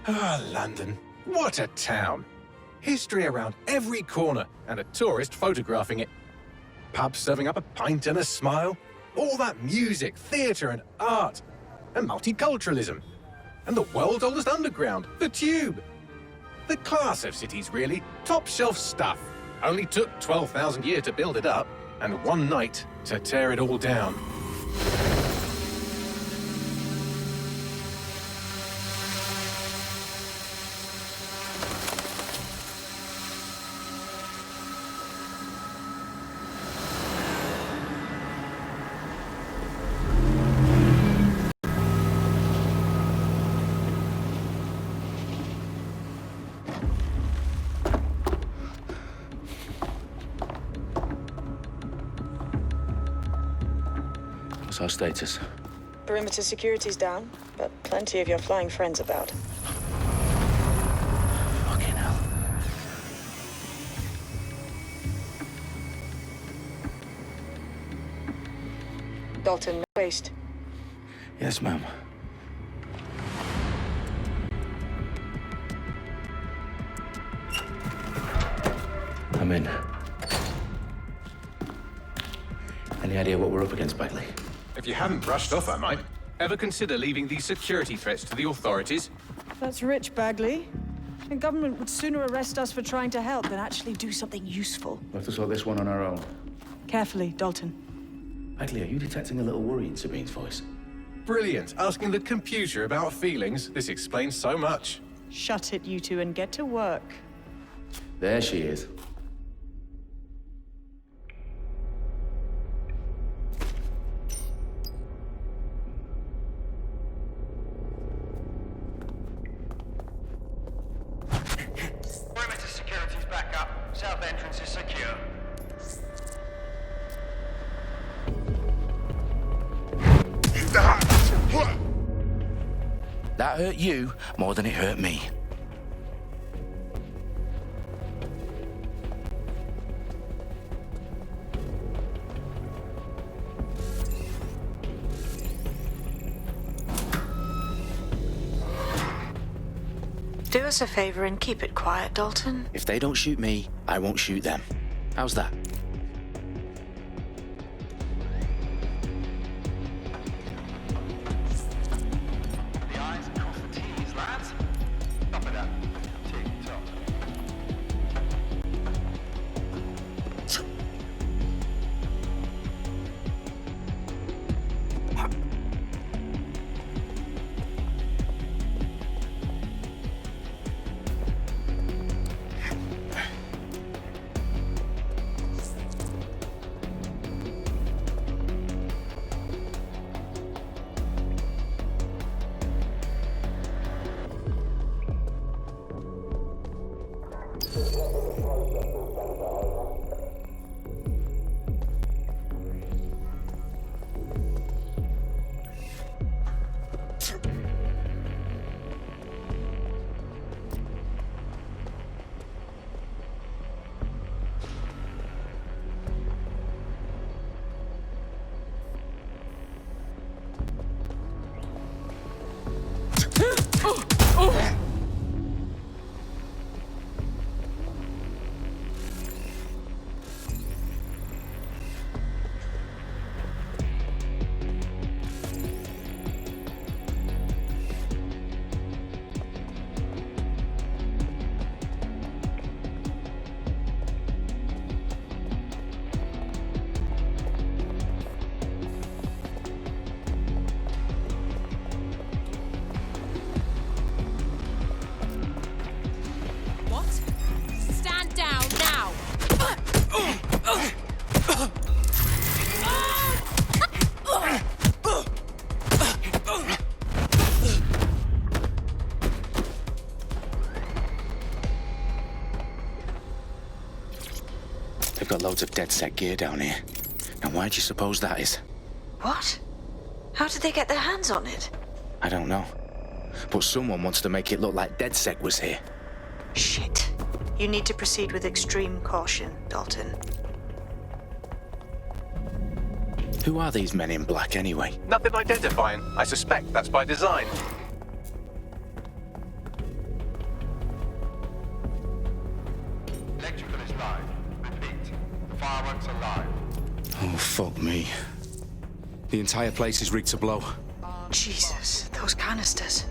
Ah, London. What a town. History around every corner and a tourist photographing it. Pubs serving up a pint and a smile. All that music, theatre and art. And multiculturalism. And the world's oldest underground, the Tube. The class of cities, really. Top shelf stuff. Only took 12,000 years to build it up, and one night to tear it all down. What's our status? Perimeter security's down, but plenty of your flying friends about. Fucking hell. Dalton, no waste. Yes, ma'am. I'm in. Any idea what we're up against, Bagley? If you hadn't brushed off, I might. Ever consider leaving these security threats to the authorities? That's rich, Bagley. The government would sooner arrest us for trying to help than actually do something useful. We'll have to sort this one on our own. Carefully, Dalton. Bagley, are you detecting a little worry in Sabine's voice? Brilliant. Asking the computer about feelings. This explains so much. Shut it, you two, and get to work. There she is. Perimeter security's back up. South entrance is secure. That hurt you more than it hurt me. Do us a favor and keep it quiet, Dalton. If they don't shoot me, I won't shoot them. How's that? The I's cross the T's, lads. Top of that. Tick tock. What? Stand down now! They've got loads of dead set gear down here. Now why do you suppose that is? What? How did they get their hands on it? I don't know. But someone wants to make it look like DedSec was here. Shit. You need to proceed with extreme caution, Dalton. Who are these men in black anyway? Nothing identifying. I suspect that's by design. Fuck me. The entire place is rigged to blow. Jesus, those canisters.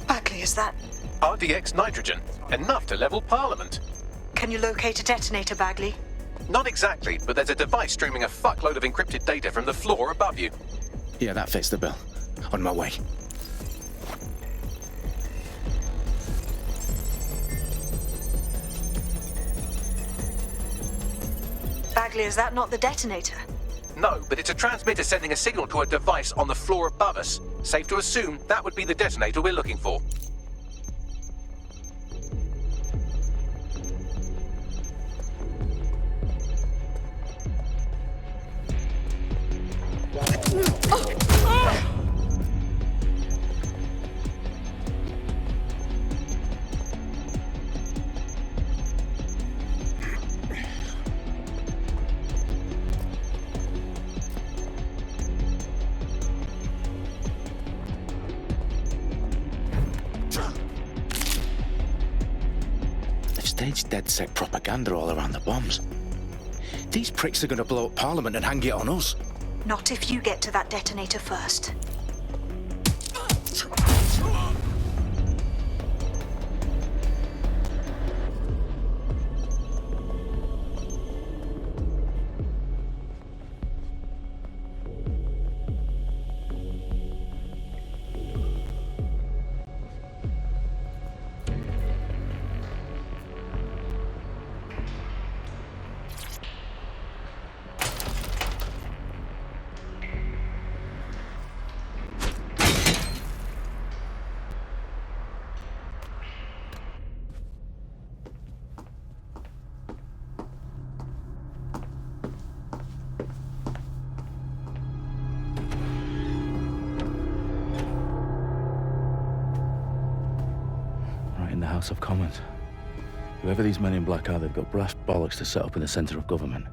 Bagley, is that... RDX nitrogen, enough to level Parliament. Can you locate a detonator, Bagley? Not exactly, but there's a device streaming a fuckload of encrypted data from the floor above you. Yeah, that fits the bill. On my way. Bagley, is that not the detonator? No, but it's a transmitter sending a signal to a device on the floor above us. Safe to assume that would be the detonator we're looking for. Staged DedSec propaganda all around the bombs. These pricks are gonna blow up Parliament and hang it on us. Not if you get to that detonator first. In the House of Commons. Whoever these men in black are, they've got brass bollocks to set up in the centre of government.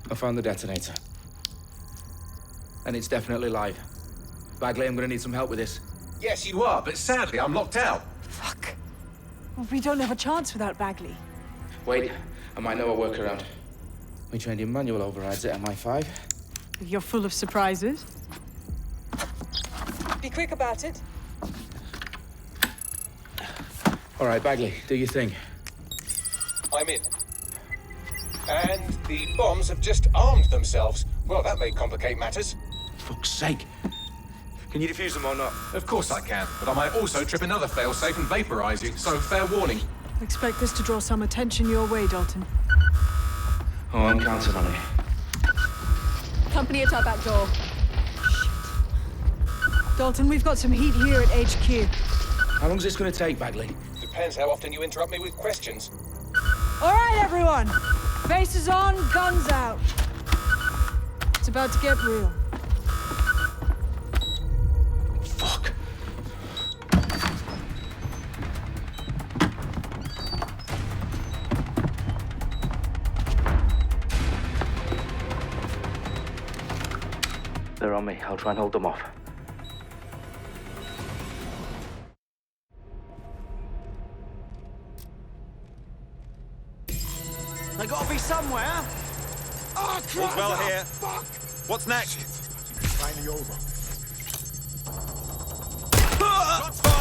I found the detonator. And it's definitely live. Bagley, I'm gonna need some help with this. Yes, you are, but sadly I'm locked out. Fuck. Well, we don't have a chance without Bagley. Wait, I might know a workaround. We trained in manual overrides at MI5. You're full of surprises. Be quick about it. All right, Bagley, do your thing. I'm in. And the bombs have just armed themselves. Well, that may complicate matters. Fuck's sake. Can you defuse them or not? Of course I can, but I might also trip another failsafe and vaporize you, so fair warning. Expect this to draw some attention your way, Dalton. Oh, I'm counting on it. Company at our back door. Dalton, we've got some heat here at HQ. How long's this gonna take, Bagley? Depends how often you interrupt me with questions. All right, everyone. Faces on, guns out. It's about to get real. Fuck. They're on me. I'll try and hold them off. They gotta be somewhere. Oh, All's well here. Fuck! What's next? Finally over.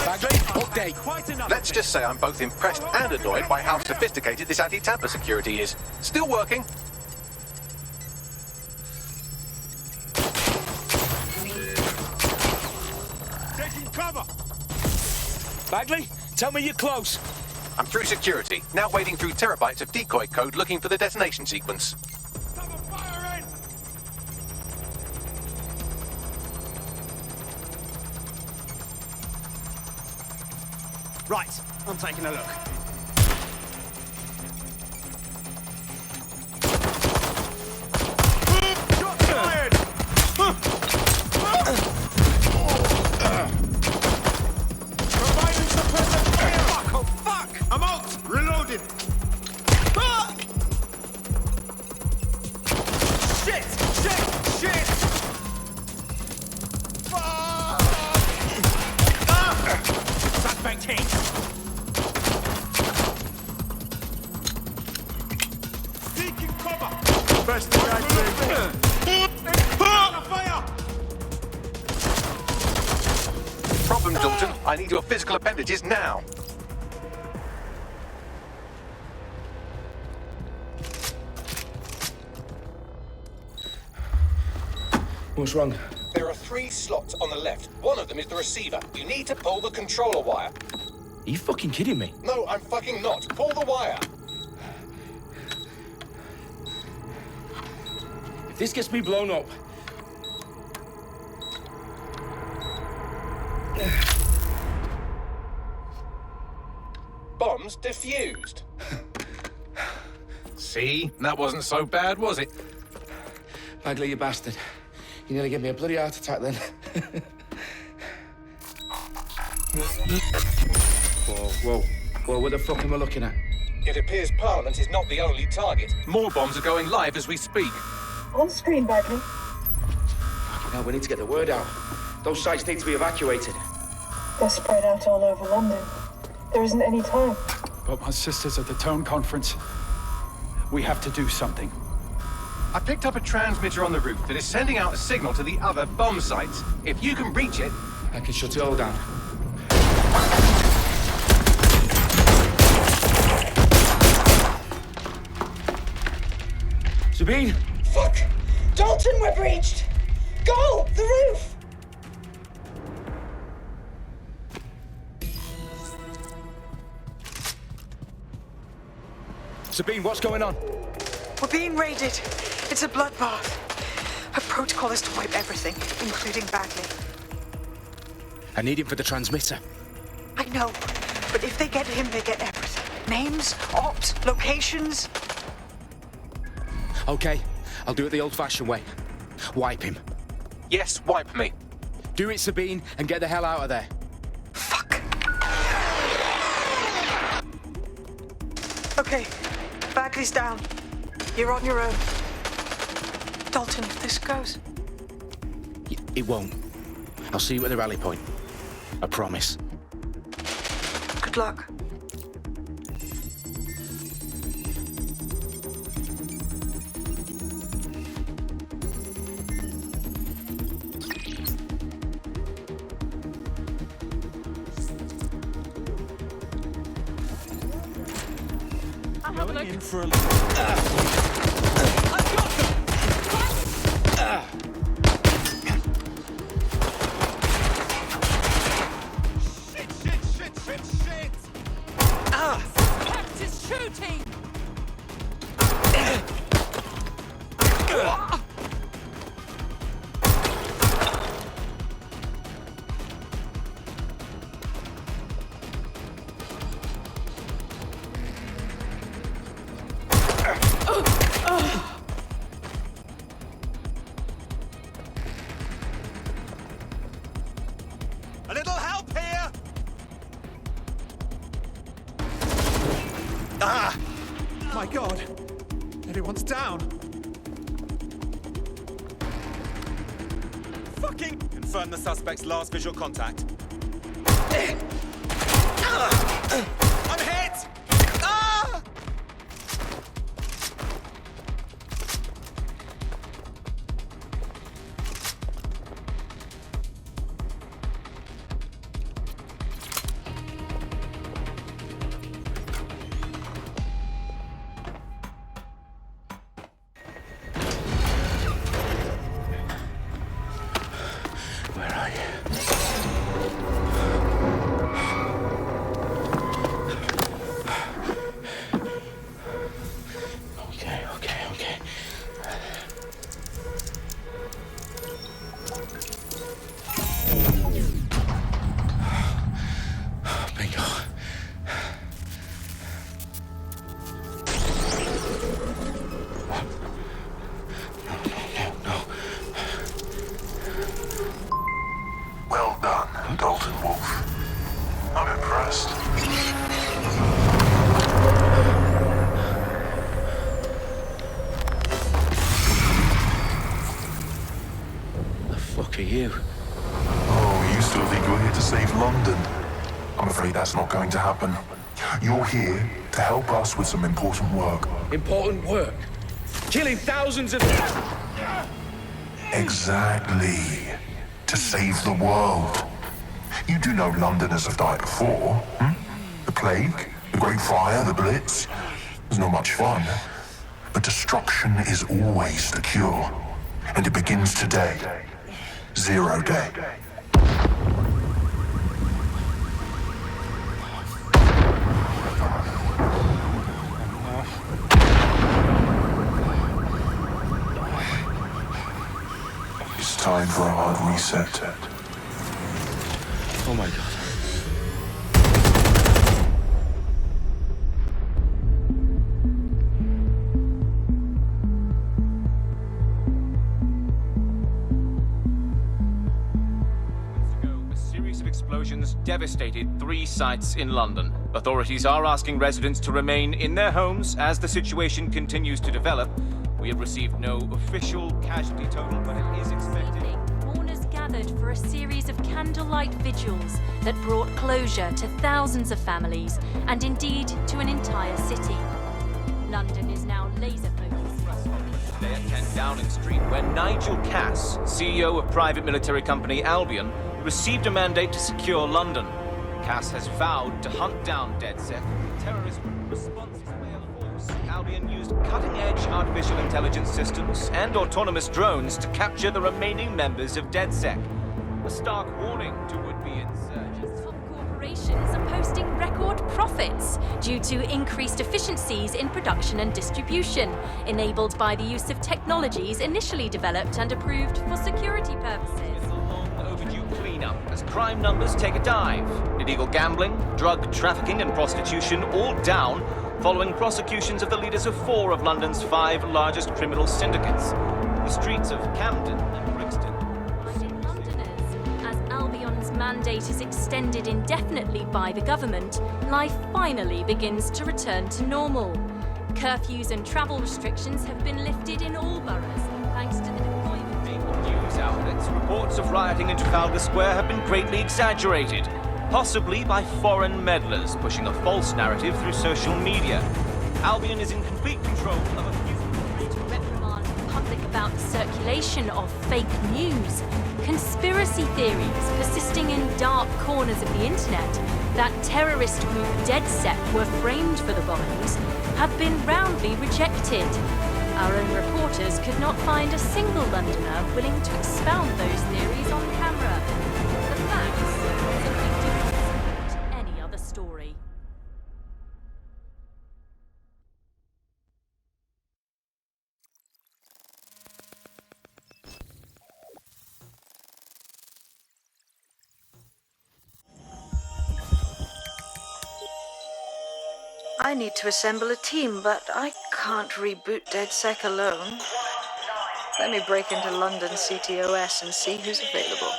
Bagley, update. Quite enough. Let's just say I'm both impressed and annoyed by how sophisticated this anti-tamper security is. Still working. Taking cover. Bagley, tell me you're close. I'm through security, now wading through terabytes of decoy code looking for the detonation sequence. Cover fire in. Right, I'm taking a look. Shots fired! Providing suppressive fire! need your physical appendages now. What's wrong? There are 3 slots on the left. One of them is the receiver. You need to pull the controller wire. Are you fucking kidding me? No, I'm fucking not. Pull the wire. If this gets me blown up... Bombs defused. See? That wasn't so bad, was it? Bagley, you bastard. You nearly gave me a bloody heart attack then. Whoa. What the fuck am I looking at? It appears Parliament is not the only target. More bombs are going live as we speak. On screen, Bagley. Now we need to get the word out. Those sites need to be evacuated. They're spread out all over London. There isn't any time. But my sister's at the Tone Conference. We have to do something. I picked up a transmitter on the roof that is sending out a signal to the other bomb sites. If you can reach it... I can shut it all down. Sabine! Fuck! Dalton, we're breached! Go! The roof! Sabine, what's going on? We're being raided. It's a bloodbath. Her protocol is to wipe everything, including Bagley. I need him for the transmitter. I know, but if they get him, they get everything. Names, ops, locations. Okay, I'll do it the old-fashioned way. Wipe him. Yes, wipe me. Do it, Sabine, and get the hell out of there. Fuck. Okay, Bagley's down. You're on your own. Dalton, if this goes... It won't. I'll see you at the rally point. I promise. Good luck. I'll have a look. In for a... Shit! Practice shooting! A little help here! Ah! My God! Everyone's down! Fucking... Confirm the suspect's last visual contact. I'm hit! Ah! Where are you? Okay. Bingo. No. Well done, Dalton Wolf. I'm impressed. The fuck are you? Oh, you still think you're here to save London? I'm afraid that's not going to happen. You're here to help us with some important work. Important work. Killing thousands of... Exactly. To save the world. You do know Londoners have died before, hmm? The plague, the Great Fire, the Blitz. It's not much fun. But destruction is always the cure. And it begins today. 0 day. It's time for a hard reset. Oh my God. Explosions devastated 3 sites in London. Authorities are asking residents to remain in their homes as the situation continues to develop. We have received no official casualty total, but it is expected. Mourners gathered for a series of candlelight vigils that brought closure to thousands of families and indeed to an entire city. London is now laser-focused. Today at 10 Downing Street, where Nigel Cass, CEO of private military company Albion, received a mandate to secure London. Cass has vowed to hunt down DedSec. Terrorist responses mail force. Albion used cutting-edge artificial intelligence systems and autonomous drones to capture the remaining members of DedSec. A stark warning to would-be insurgents. Top corporations are posting record profits due to increased efficiencies in production and distribution, enabled by the use of technologies initially developed and approved for security purposes. Cleanup as crime numbers take a dive. Illegal gambling, drug trafficking and prostitution all down following prosecutions of the leaders of 4 of London's 5 largest criminal syndicates. The streets of Camden and Brixton. Reminding Londoners, as Albion's mandate is extended indefinitely by the government, life finally begins to return to normal. Curfews and travel restrictions have been lifted in all boroughs, thanks to the deployment. News outlets, reports of rioting in Trafalgar Square have been greatly exaggerated, possibly by foreign meddlers pushing a false narrative through social media. Albion is in complete control of a few... To reprimand the public about the circulation of fake news, conspiracy theories persisting in dark corners of the internet that terrorist group DedSec were framed for the bombings have been roundly rejected. Our own reporters could not find a single Londoner willing to expound those theories on camera. The facts simply do not support any other story. I need to assemble a team, but I can't reboot DedSec alone. Let me break into London CTOS and see who's available.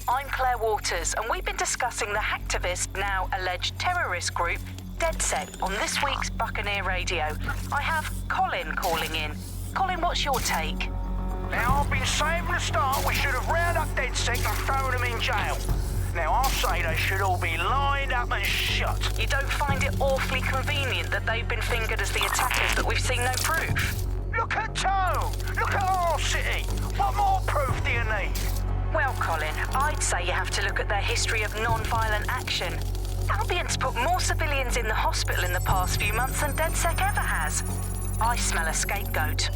I'm Claire Waters, and we've been discussing the hacktivist, now alleged terrorist group, DedSec, on this week's Buccaneer Radio. I have Colin calling in. Colin, what's your take? Now, I've been saying from the start we should have rounded up DedSec and thrown them in jail. Now, I'll say they should all be lined up and shot. You don't find it awfully convenient that they've been fingered as the attackers, but we've seen no proof? Look at Tone! Look at our city! What more proof do you need? Well, Colin, I'd say you have to look at their history of non-violent action. Albion's put more civilians in the hospital in the past few months than DedSec ever has. I smell a scapegoat.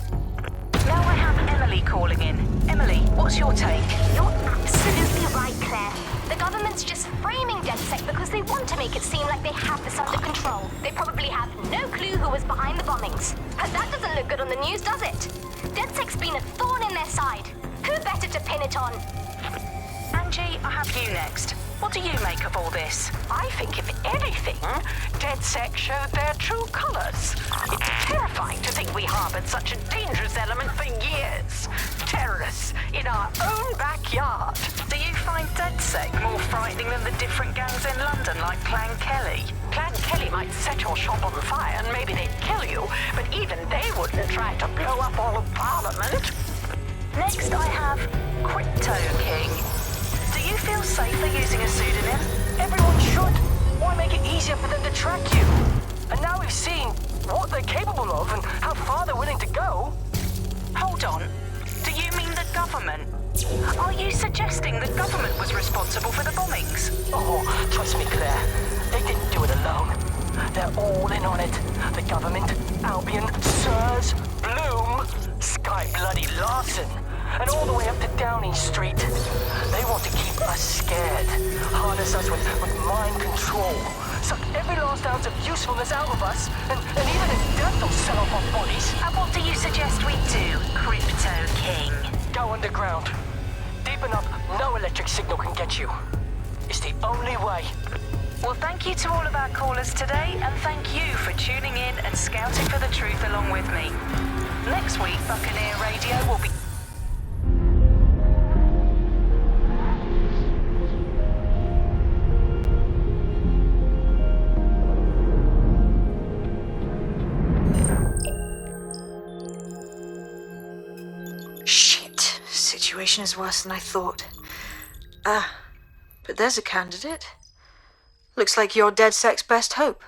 Now I have Emily calling in. Emily, what's your take? You're absolutely right, Claire. The government's just framing DedSec because they want to make it seem like they have this under control. They probably have no clue who was behind the bombings. But that doesn't look good on the news, does it? DedSec's been a thorn in their side. Who better to pin it on? Angie, I have you next. What do you make of all this? I think, if anything, DedSec showed their true colors. It's terrifying to think we harbored such a dangerous element for years. Terrorists in our own backyard. Do you find DedSec more frightening than the different gangs in London, like Clan Kelly? Clan Kelly might set your shop on fire and maybe they'd kill you, but even they wouldn't try to blow up all of Parliament. Next I have Crypto King. Do you feel safer using a pseudonym? Everyone should. Why make it easier for them to track you? And now we've seen what they're capable of and how far they're willing to go. Hold on. Do you mean the government? Are you suggesting the government was responsible for the bombings? Oh, trust me, Claire. They didn't do it alone. They're all in on it. The government, Albion, Sirs, Bloom, Sky Bloody Larson, and all the way up to Downing Street. They want to keep us scared, harness us with mind control, suck every last ounce of usefulness out of us, and even in death they'll sell off our bodies. And what do you suggest we do, Crypto King? Go underground. Deep enough, no electric signal can get you. It's the only way. Well, thank you to all of our callers today, and thank you for tuning in and scouting for the truth along with me. Next week, Buccaneer Radio will be... Shit. Situation is worse than I thought. But there's a candidate. Looks like you're DedSec's best hope.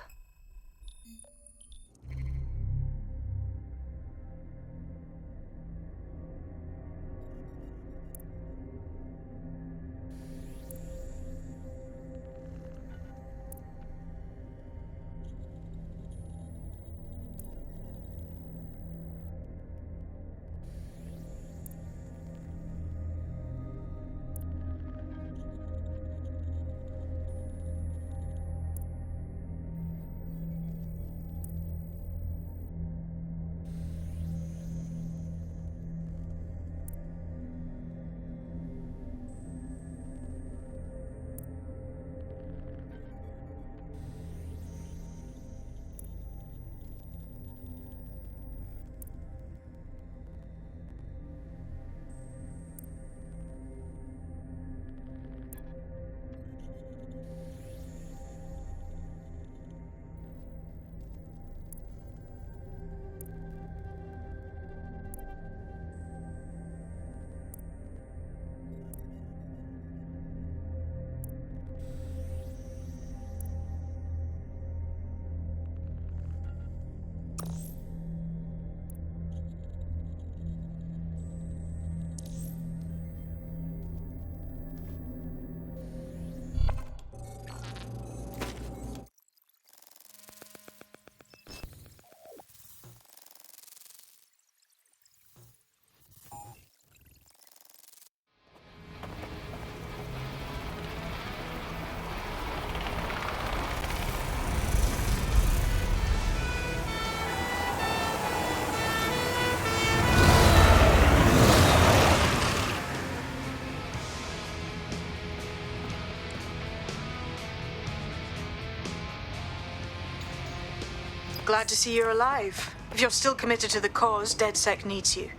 Glad to see you're alive. If you're still committed to the cause, DedSec needs you.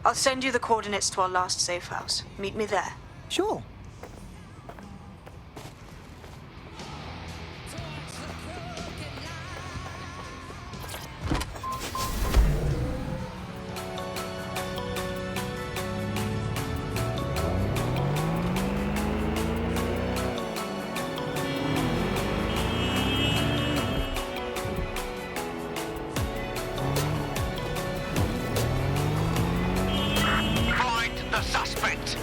I'll send you the coordinates to our last safe house. Meet me there. Sure. Find the suspect.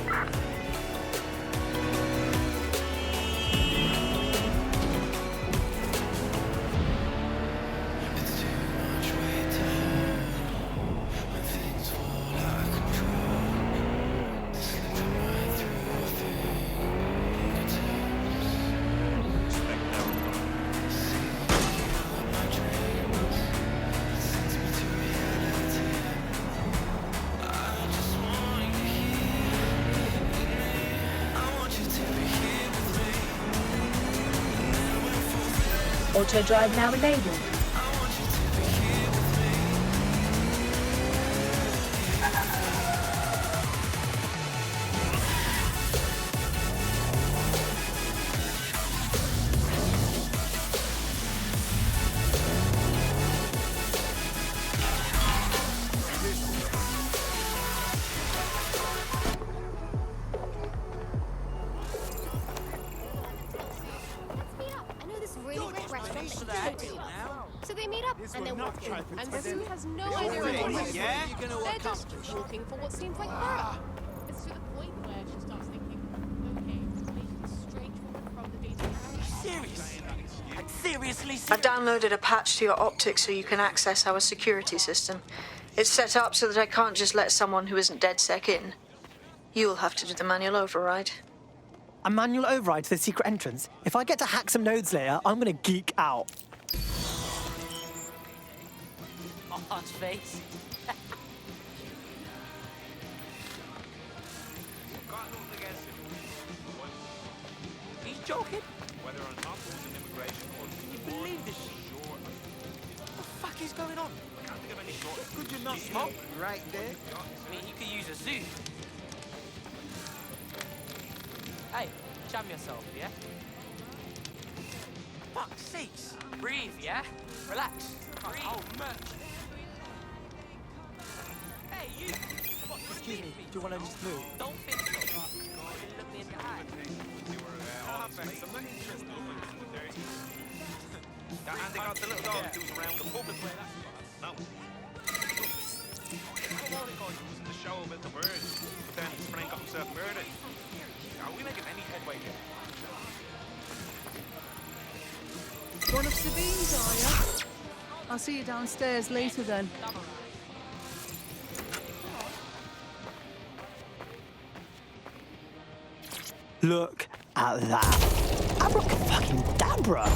Auto drive now enabled. I know this really great restaurant that you go to. And they're walking. And Sue has no idea what they're doing. They're just walking for what seems like forever. It's to the point where she starts thinking, okay, maybe this strange woman from the data. Serious? Like, seriously? I've downloaded a patch to your optic so you can access our security system. It's set up so that I can't just let someone who isn't DedSec in. You'll have to do the manual override. A manual override to the secret entrance? If I get to hack some nodes later, I'm gonna geek out. Arch face. He's joking. Whether or not it was an immigration or Can you believe this shit? sure. What the fuck is going on? I can't think of any short. Could you not smoke? Right there. I mean, you could use a zoo. Hey, jam yourself, yeah? Fuck's sakes. Breathe, yeah? Relax. Breathe. Oh, man. Hey, you! Excuse me, do you want to just move? Don't think so. You look me in the eye. And they got the little dog who's around the pub as well. No. Was in the show about the birds, but then Frank got himself murdered. Are we making any headway here? One of Sabine's, are you? I'll see you downstairs later then. Look at that. Abracadabra!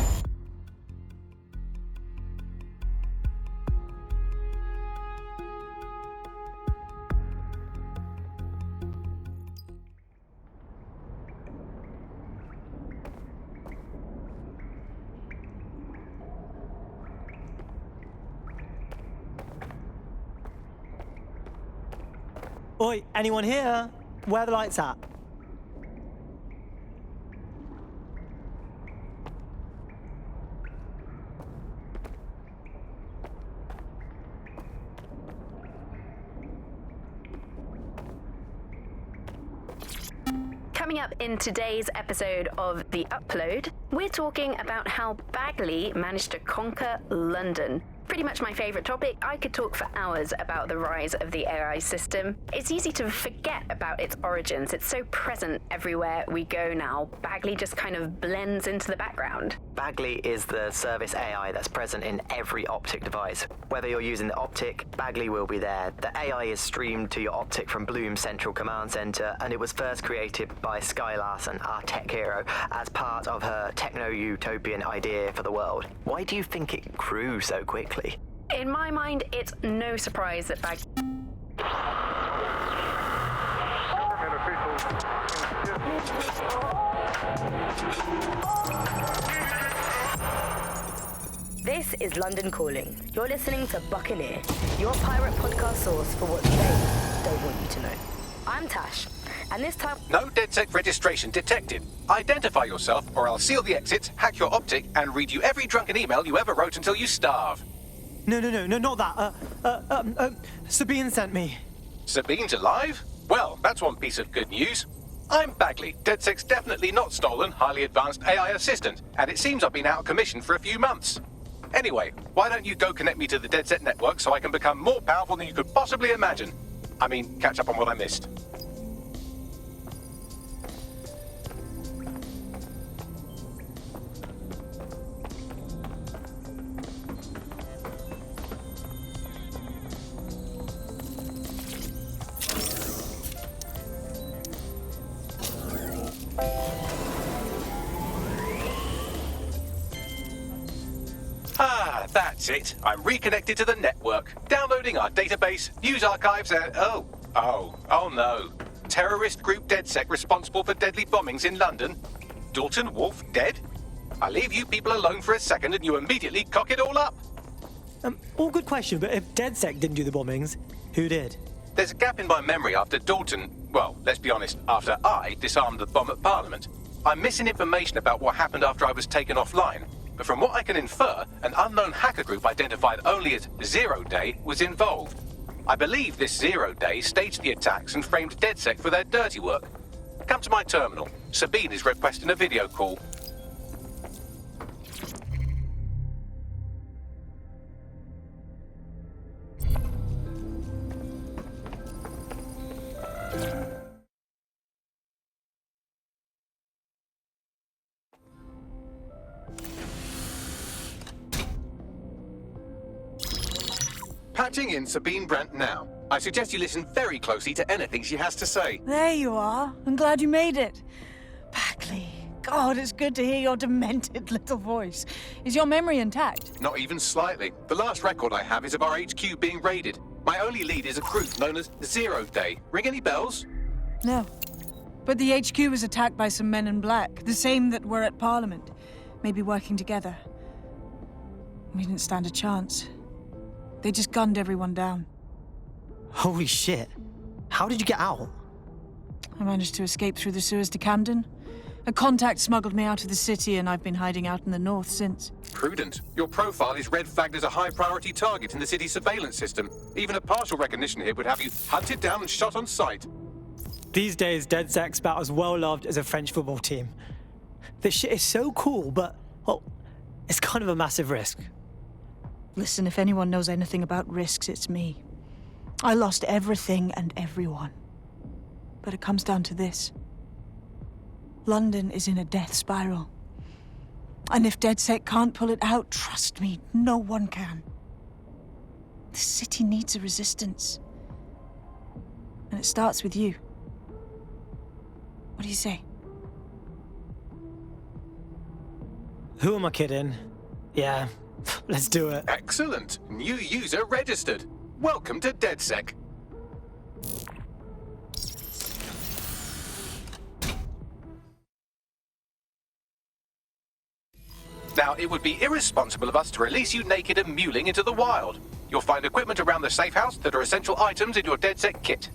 Oi, anyone here? Where are the lights at? Coming up in today's episode of The Upload, we're talking about how Bagley managed to conquer London. Pretty much my favourite topic. I could talk for hours about the rise of the AI system. It's easy to forget about its origins. It's so present everywhere we go now. Bagley just kind of blends into the background. Bagley is the service AI that's present in every optic device. Whether you're using the optic, Bagley will be there. The AI is streamed to your optic from Bloom's Central Command Center, and it was first created by Sky Larson, our tech hero, as part of her techno-utopian idea for the world. Why do you think it grew so quickly? In my mind, it's no surprise that Bagley... This is London Calling. You're listening to Buccaneer, your pirate podcast source for what they don't want you to know. I'm Tash, and this time... No DedSec registration detected. Identify yourself, or I'll seal the exits, hack your optic, and read you every drunken email you ever wrote until you starve. No, not that. Sabine sent me. Sabine's alive? Well, that's one piece of good news. I'm Bagley, DedSec's definitely not stolen, highly advanced AI assistant, and it seems I've been out of commission for a few months. Anyway, why don't you go connect me to the DedSec network so I can become more powerful than you could possibly imagine? I mean, catch up on what I missed. Ah, that's it. I'm reconnected to the network, downloading our database, news archives, and... Oh no. Terrorist group DedSec responsible for deadly bombings in London? Dalton Wolf dead? I leave you people alone for a second and you immediately cock it all up. All good question, but if DedSec didn't do the bombings, who did? There's a gap in my memory after Dalton... Well, let's be honest, after I disarmed the bomb at Parliament. I'm missing information about what happened after I was taken offline. But from what I can infer, an unknown hacker group identified only as Zero Day was involved. I believe this Zero Day staged the attacks and framed DedSec for their dirty work. Come to my terminal. Sabine is requesting a video call. Patching in Sabine Brandt now. I suggest you listen very closely to anything she has to say. There you are. I'm glad you made it. Bagley. God, it's good to hear your demented little voice. Is your memory intact? Not even slightly. The last record I have is of our HQ being raided. My only lead is a group known as Zero Day. Ring any bells? No. But the HQ was attacked by some men in black, the same that were at Parliament. Maybe working together. We didn't stand a chance. They just gunned everyone down. Holy shit. How did you get out? I managed to escape through the sewers to Camden. A contact smuggled me out of the city, and I've been hiding out in the north since. Prudent. Your profile is red flagged as a high-priority target in the city's surveillance system. Even a partial recognition here would have you hunted down and shot on sight. These days, DedSec's about as well loved as a French football team. This shit is so cool, but, well, it's kind of a massive risk. Listen, if anyone knows anything about risks, it's me. I lost everything and everyone. But it comes down to this. London is in a death spiral. And if DedSec can't pull it out, trust me, no one can. The city needs a resistance. And it starts with you. What do you say? Who am I kidding? Yeah, let's do it. Excellent. New user registered. Welcome to DedSec. Now, it would be irresponsible of us to release you naked and mewling into the wild. You'll find equipment around the safe house that are essential items in your DedSec kit.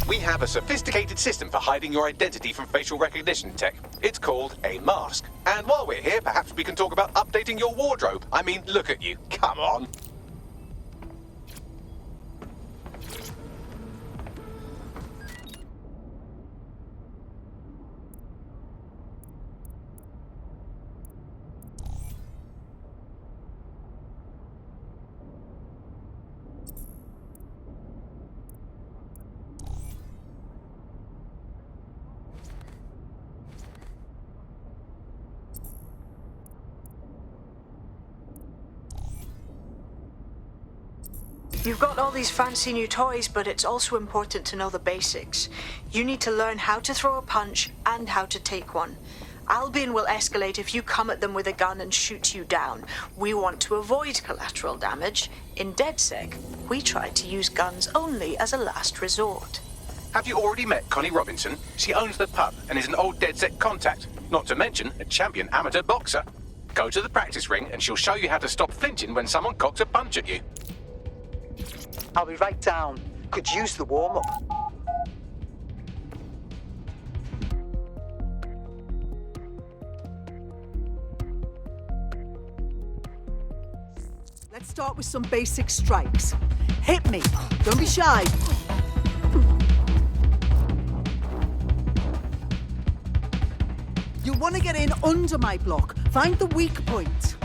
We have a sophisticated system for hiding your identity from facial recognition tech. It's called a mask. And while we're here, perhaps we can talk about updating your wardrobe. I mean, look at you. Come on. You've got all these fancy new toys, but it's also important to know the basics. You need to learn how to throw a punch and how to take one. Albion will escalate if you come at them with a gun and shoot you down. We want to avoid collateral damage. In DedSec, we try to use guns only as a last resort. Have you already met Connie Robinson? She owns the pub and is an old DedSec contact, not to mention a champion amateur boxer. Go to the practice ring and she'll show you how to stop flinching when someone cocks a punch at you. I'll be right down. Could use the warm-up. Let's start with some basic strikes. Hit me. Don't be shy. You'll want to get in under my block. Find the weak point.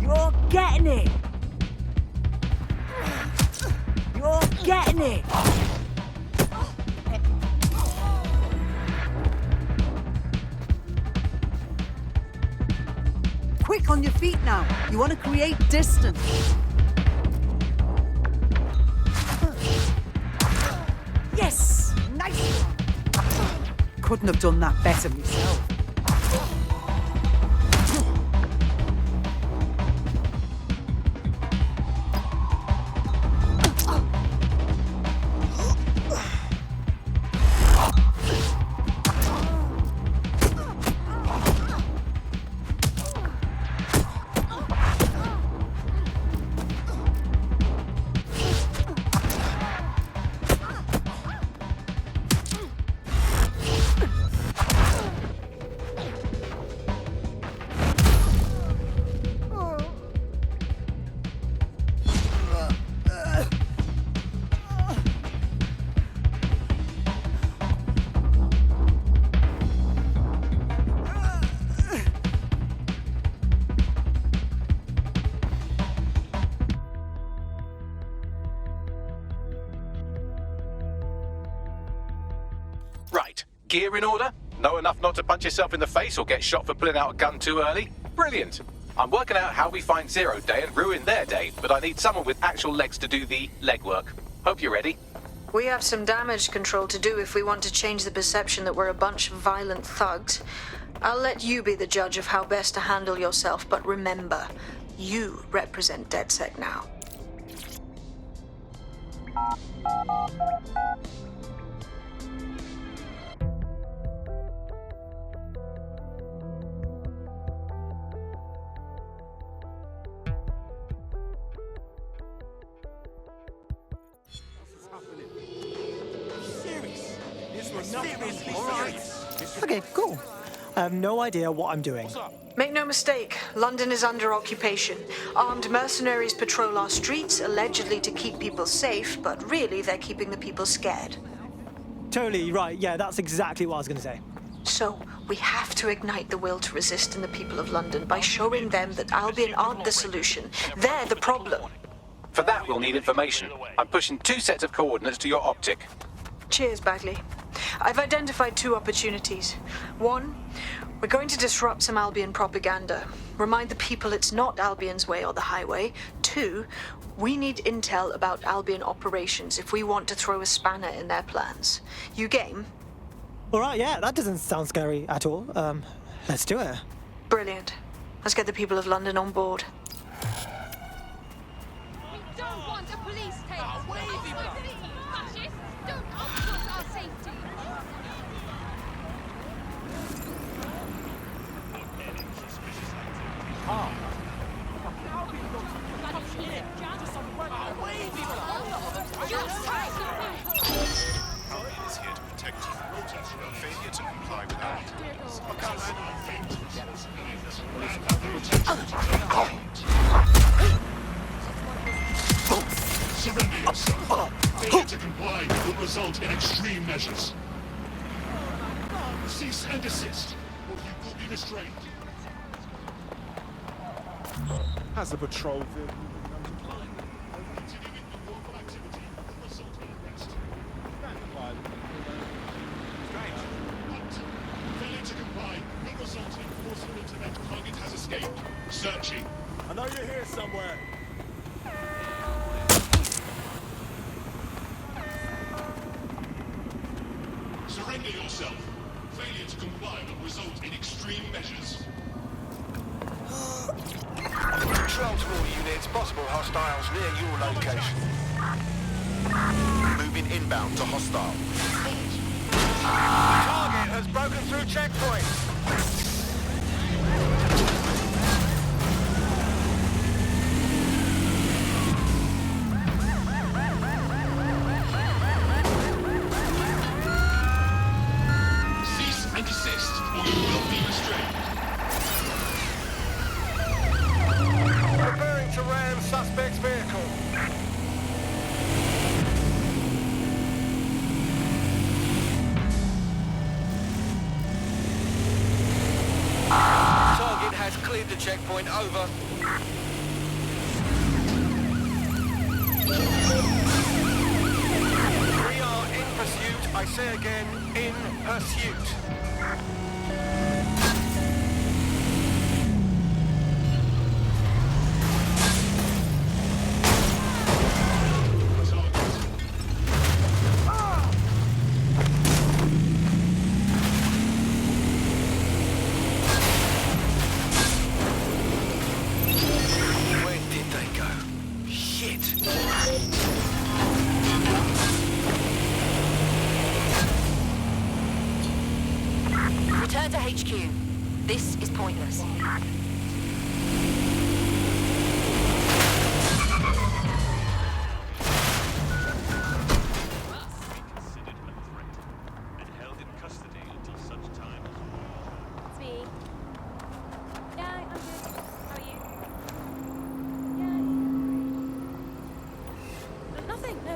You're getting it. You're getting it! Quick on your feet now. You want to create distance. Yes! Nice one! Couldn't have done that better myself. gear in order? Know enough not to punch yourself in the face or get shot for pulling out a gun too early? Brilliant. I'm working out how we find Zero Day and ruin their day, but I need someone with actual legs to do the legwork. Hope you're ready. We have some damage control to do if we want to change the perception that we're a bunch of violent thugs. I'll let you be the judge of how best to handle yourself, but remember, you represent DedSec now. Okay, cool. I have no idea what I'm doing. Make no mistake, London is under occupation. Armed mercenaries patrol our streets, allegedly to keep people safe, but really they're keeping the people scared. Totally right. Yeah, that's exactly what I was going to say. So, we have to ignite the will to resist in the people of London by showing them that Albion aren't the solution. They're the problem. For that, we'll need information. I'm pushing 2 sets of coordinates to your optic. Cheers, Bagley. I've identified 2 opportunities. 1, we're going to disrupt some Albion propaganda. Remind the people it's not Albion's way or the highway. 2, we need intel about Albion operations if we want to throw a spanner in their plans. You game? All right, yeah, that doesn't sound scary at all. Let's do it. Brilliant. Let's get the people of London on board. We don't want a police state. Fascists don't outsource our safety. Albion is here to protect you from protection. Failure to comply with our demands. Surrender yourself. Failure to comply will result in extreme measures. Cease and desist, or you will be restrained. Has the patrol vehicle? Failure to comply will result in forceful intervention. Target has escaped. Searching. I know you're here somewhere. Surrender yourself. Failure to comply will result in extreme measures. Transport units, possible hostiles near your location. Moving inbound to hostile. Target has broken through checkpoint. Cease and desist, or you will be restrained. Preparing to ram suspect's vehicle. Target has cleared the checkpoint. Over. We are in pursuit. I say again, in pursuit. Where did they go? Shit. Return to HQ. This is pointless. And held in custody until such time as... It's me. Yeah, I'm good. How are you? Yeah. Nothing. No.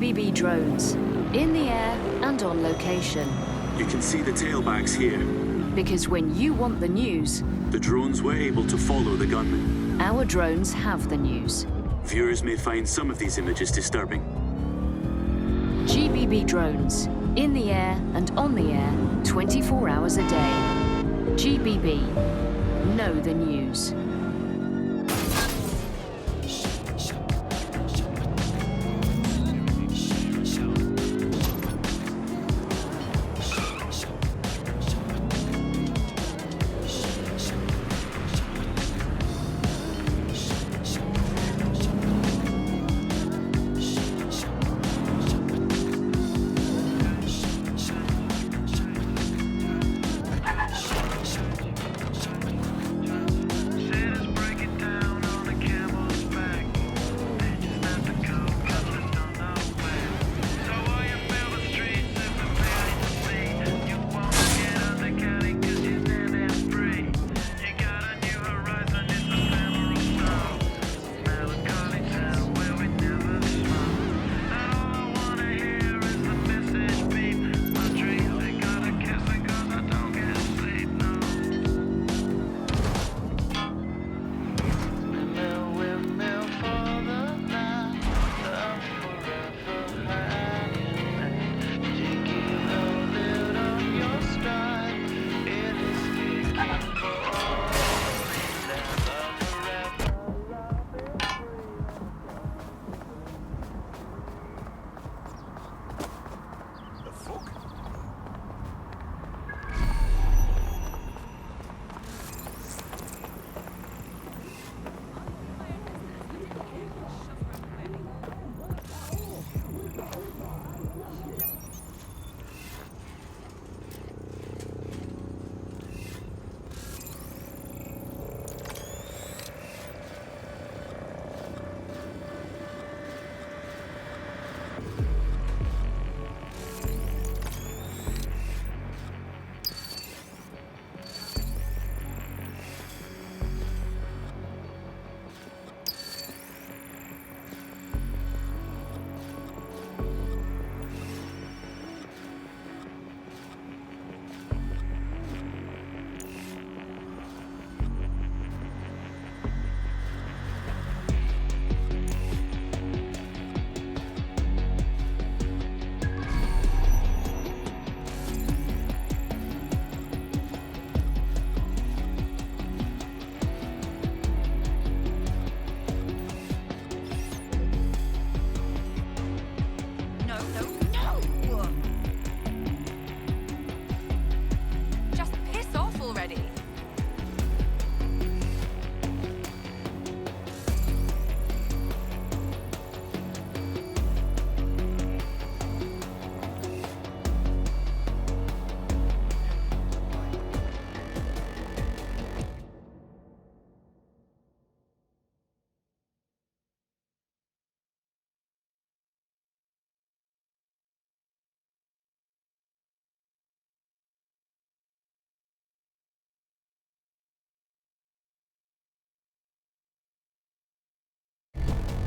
GBB drones, in the air and on location. You can see the tailbacks here. Because when you want the news, the drones were able to follow the gunman. Our drones have the news. Viewers may find some of these images disturbing. GBB drones, in the air and on the air, 24 hours a day. GBB, know the news.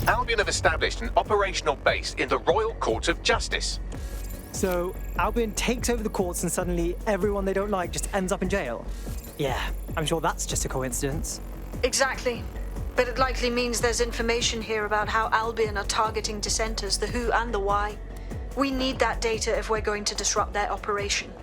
Albion have established an operational base in the Royal Court of Justice. So, Albion takes over the courts and suddenly everyone they don't like just ends up in jail? Yeah, I'm sure that's just a coincidence. Exactly. But it likely means there's information here about how Albion are targeting dissenters, the who and the why. We need that data if we're going to disrupt their operation.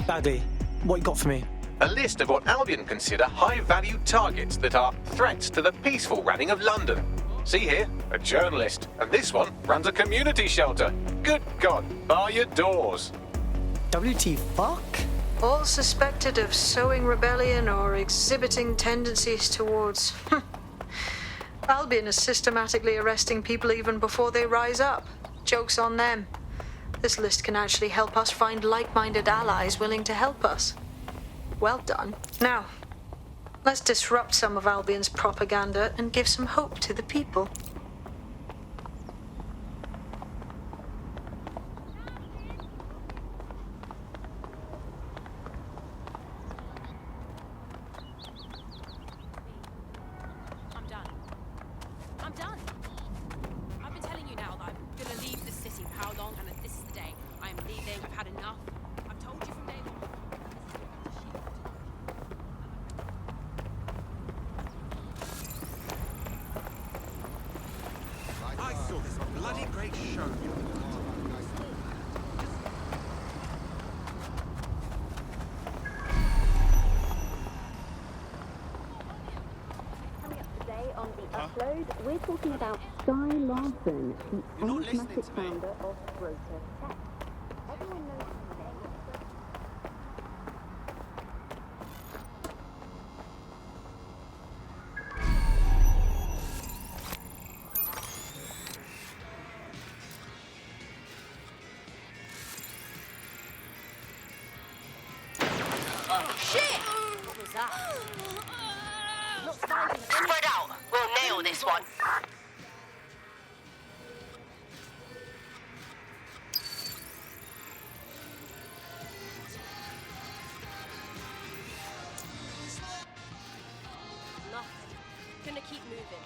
Bagley, what you got for me? A list of what Albion consider high-value targets that are threats to the peaceful running of London. See here, a journalist, and this one runs a community shelter. Good God, bar your doors. WT fuck? All suspected of sowing rebellion or exhibiting tendencies towards... Albion is systematically arresting people even before they rise up. Joke's on them. This list can actually help us find like-minded allies willing to help us. Well done. Now, let's disrupt some of Albion's propaganda and give some hope to the people. I'm done. I'm done. I've been telling you now that I'm gonna leave the city for how long, and this is the day. I am leaving. I've had enough. I've told you from day one. I saw this bloody great show. Coming up today on the upload, we're talking about Sky Larson, the enigmatic founder of Broker Tech. Everyone knows his name. Shit! What was that? Spread out. We'll nail this one. Nothing. Gonna keep moving.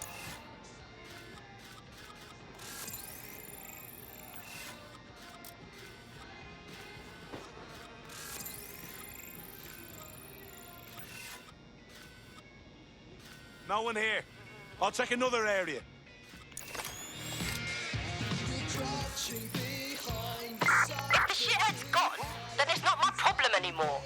No one here. I'll check another area. If the shithead's gone, then it's not my problem anymore.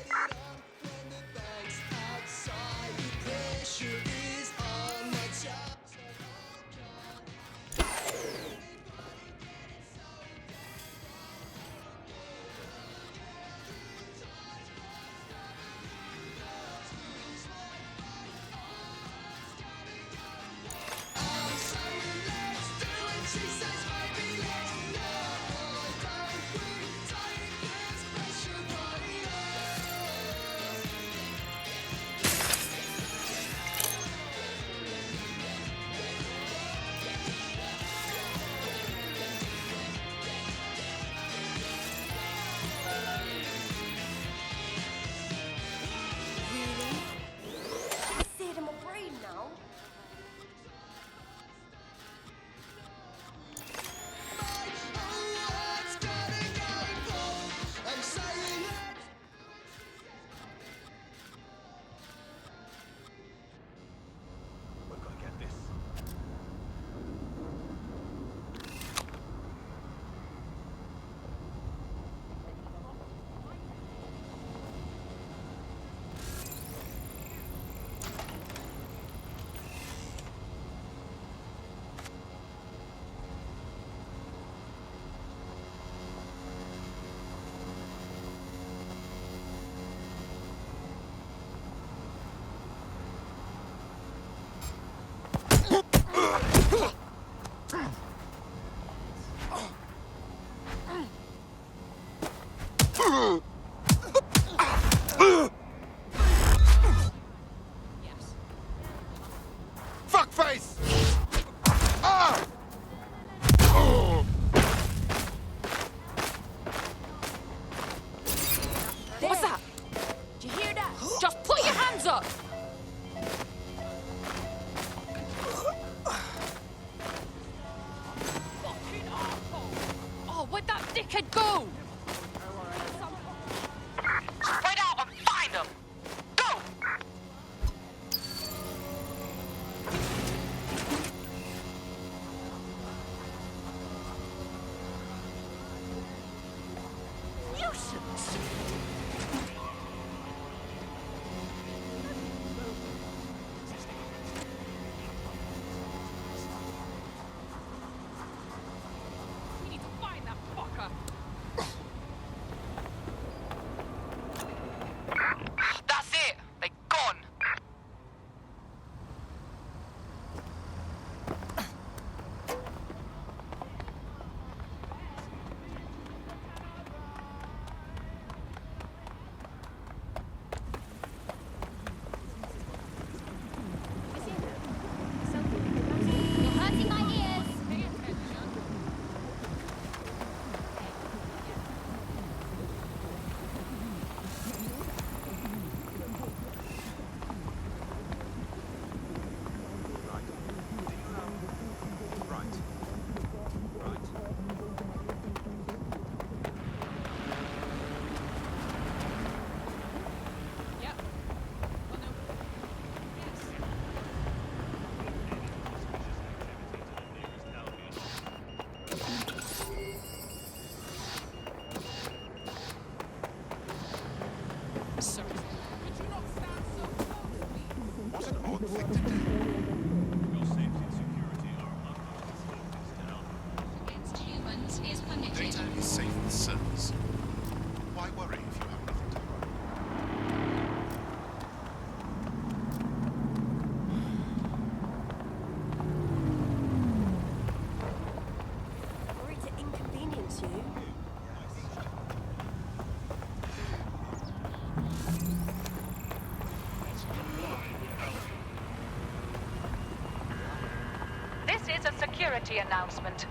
security announcement.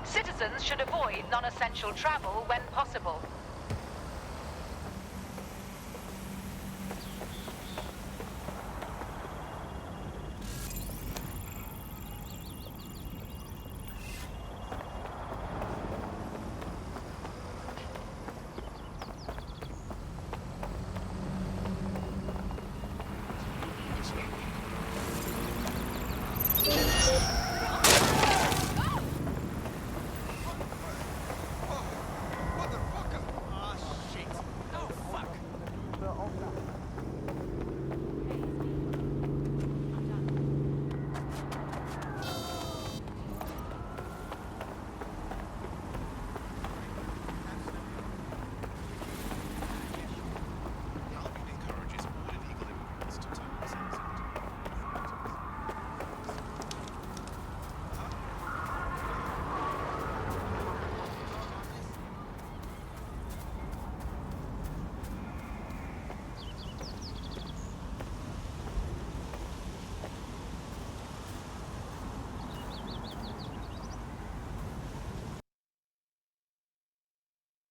Citizens should avoid non-essential travel when possible.